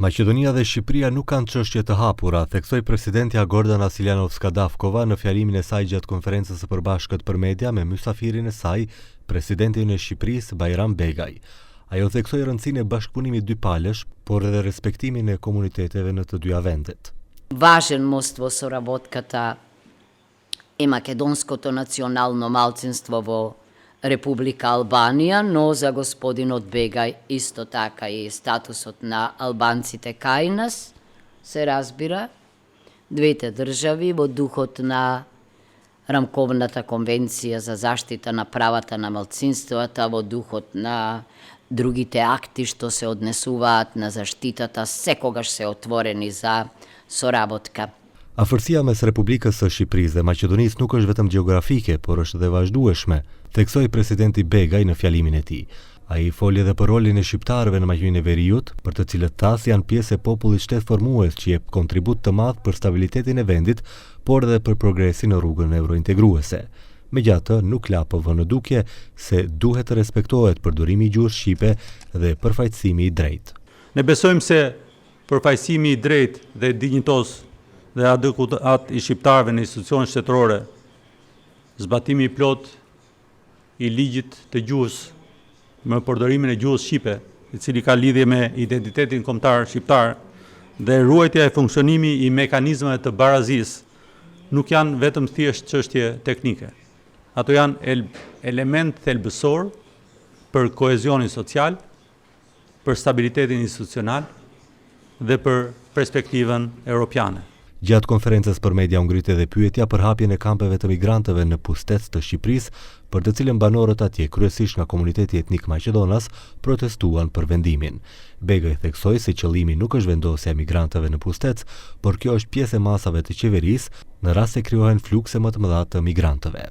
Maqedonia dhe Shqipëria nuk kanë çështje të hapura, theksoi presidentja Gordana Siljanovska-Davkova në fjalimin e saj gjatë konferencës së përbashkët për media me mysafirin e saj, presidentin e Shqipërisë Bajram Begaj. Ajo theksoi rëndësinë e bashkëpunimit dypalësh, por edhe respektimin e komuniteteve në të dyja vendet. Важен мост во соработката е македонското национално малцинство во Република Албанија, но за господинот Бегај исто така и статусот на албанците кај нас, се разбира, двете држави во духот на Рамковната конвенција за заштита на правата на малцинствата, во духот на другите акти што се однесуваат на заштитата, секогаш се отворени за соработка. Afërsia mes Republikës së Shqipërisë dhe Maqedonisë nuk është vetëm gjeografike, por është edhe vazhdueshme, theksoi presidenti Begaj në fjalimin e tij. Ai foli edhe për rolin e shqiptarëve në Maqedoninë e Veriut, për të cilët tas janë pjesë e popullit shtetformues që jep kontribut të madh për stabilitetin e vendit, por edhe për progresin në rrugën eurointegruese. Megjithatë, nuk la për vënë dukje se duhet të respektohet përdorimi i gjuhës shqipe dhe përfaqësimi i drejtë. Ne besojmë se përfaqësimi i drejtë dhe dinjitos dhe adekutat i shqiptarëve në institucionet shtetërore, zbatimi i plot i ligjit të gjuhës me përdorimin e gjuhës shqipe, i cili ka lidhje me identitetin kombëtar shqiptar, dhe ruajtja e funksionimi i mekanizmave të barazisë, nuk janë vetëm thjesht çështje teknike. Ato janë element thelbësor për kohezionin social, për stabilitetin institucional dhe për perspektivën europiane. Gjatë konferencës për media u ngrit edhe pyetja për hapjen e kampeve të migrantëve në pustet të Shqipërisë, për të cilën banorët atje, kryesisht nga komuniteti etnik maqedonas, protestuan për vendimin. Begaj theksoi se qëllimi nuk është vendosja e migrantëve në pustet, por kjo është pjesë e masave të qeverisë në rast se krijohen flukse më të mëdha të migrantëve.